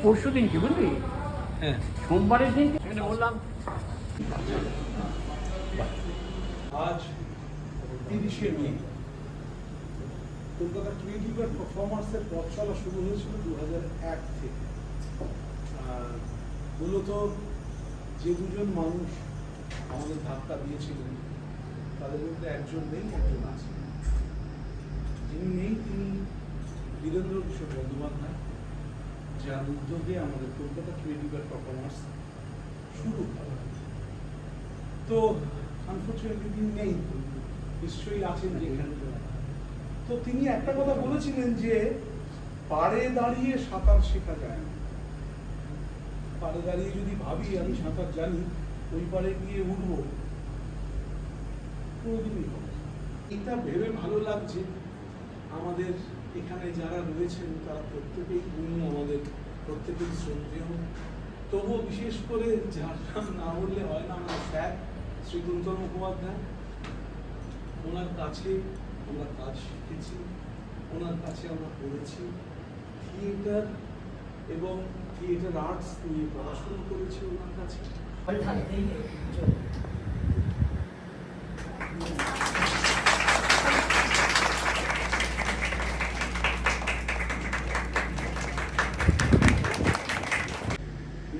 পরশু দিনকে বুঝলি, হ্যাঁ সোমবারের দিন সেখানে বললাম। আজ 30শে মে কলকাতা ক্রিয়েটিভ আর পারফরমার্সের পথ চলা শুরু হয়েছিল 2001 থেকে। মূলত যে দুজন মানুষ আমাদের ধাক্কা দিয়েছিলেন তাদের মধ্যে একজন নেই, একজন আছে। যিনি নেই তিনি বীরেন্দ্র কিশোর বন্দ্যোপাধ্যায়, যার উদ্যোগে আমাদের কলকাতা ক্রিয়েটিভ আর পারফরমার্স শুরু হয়। তো আনফরচুনেটলি তিনি নেই, নিশ্চয়ই আছেন যেখানে। তো তিনি একটা কথা বলেছিলেন যে পাড়ে দাঁড়িয়ে সাঁতার শেখা যায় না। পাড়ে দাঁড়িয়ে যদি ভাবি আমি সাঁতার জানি, ওই পাড়ে গিয়ে উঠবো, কোনোদিনই হবে। এটা ভেবে ভালো লাগছে আমাদের এখানে যারা রয়েছেন তারা প্রত্যেকেই উনি আমাদের প্রত্যেকেই শ্রদ্ধেয়। তবুও বিশেষ করে যার নাম না বললে হয় না, আমাদের স্যার শ্রী কুন্তল মুখোপাধ্যায়। ওনার কাছে আমরা কাজ শিখেছি, ওনার কাছে আমরা পড়েছি, থিয়েটার এবং থিয়েটার আর্টস নিয়ে পড়াশোনা করেছি ওনার কাছে।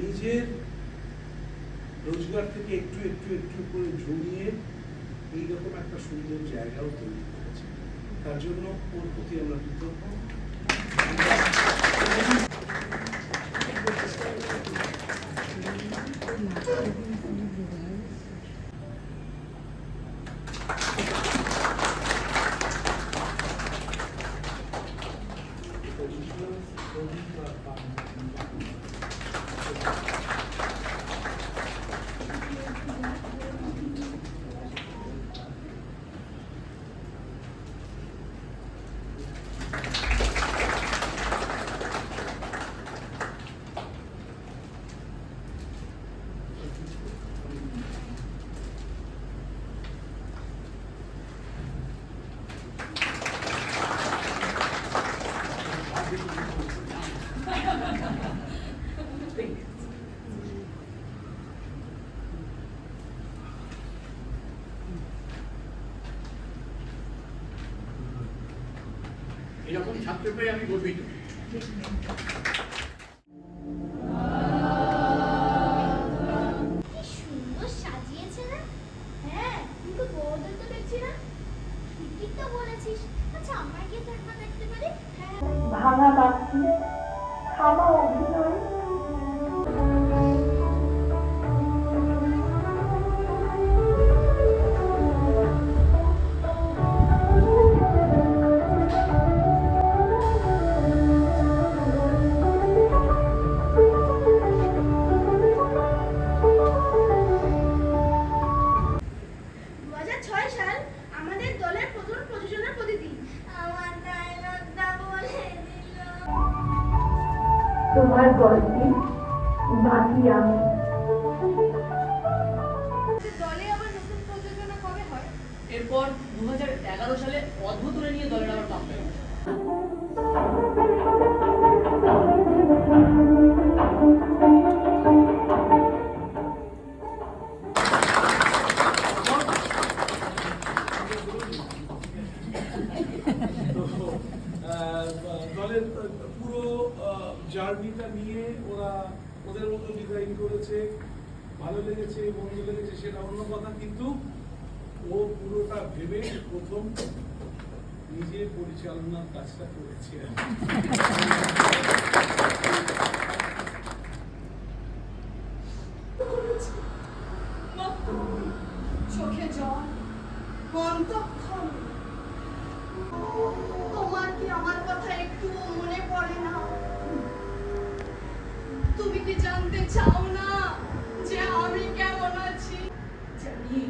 নিজের রোজগার থেকে একটু একটু একটু করে জমিয়ে এইরকম একটা সুন্দর জায়গাও তৈরি করেছে। তার জন্য ওর প্রতি আমরা কৃতজ্ঞ। এরকম ছাত্র পেয়ে আমি গর্বিত। সুন্দর সাজিয়েছে না? হ্যাঁ, কিন্তু বড়দের তো দেখছি না। ঠিকই তো বলেছিস। আচ্ছা, আমরা কি তো একবার দেখতে পারি? হ্যাঁ। ভাঙা বাক্সে থামা অভিনয়, তোমার গল্পে বাকি আমি। এরপর 2011 সালে অদ্ভুত নিয়ে দলের আবার কামব্যাক। দলের পুরো জার্নিটা নিয়ে ওরা ওদের মতো ডিজাইন করেছে। ভালো লেগেছে, মন্দ লেগেছে সেটা অন্য কথা, কিন্তু ও পুরোটা ভেবে প্রথম নিজে পরিচালনার কাজটা করেছে। চোখে জল, অন্তঃক্ষণ। তোমার কি আমার কথা একটু মনে পড়ে না? তুমি কি জানতে চাও না যে আমি কেমন আছি? জানি,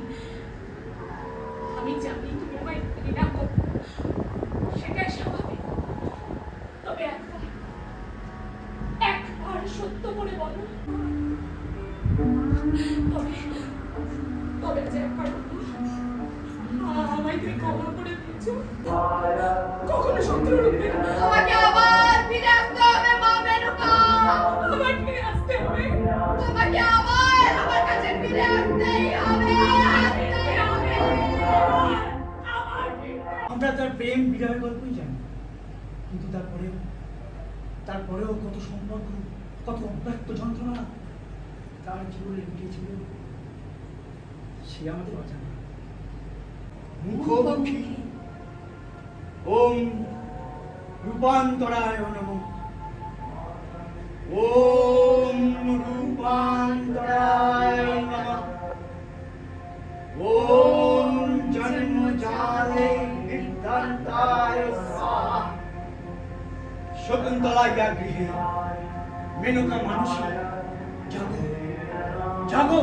আমি জানি তুমি আমায় ঘৃণা করো, সেটাই স্বাভাবিক। তবে একবার সত্য করে বলো। তবে যে একবার আমায় তুমি ক্ষমা করে দিয়েছো। কখনো শত্রু রূপে তোমাকে আবার ফিরে আসতে হবে মা মেনকা। প্রেম বিরহের গল্পই জানি, কিন্তু তারপরেও কত সম্পর্ক, কত অব্যক্ত যন্ত্রণা তার জীবনে লুকিয়েছিল, সে আমাদের অজানা। মুখোমুখি ওম রূপান্তরায় নমঃ। ওম রূপান্তরায় নমঃ। ওম জন্মজালে বিদ্যান্তায় স্বাহা। শকুন্তলা গৃহে মেনকা মানুষ জাগো জাগো।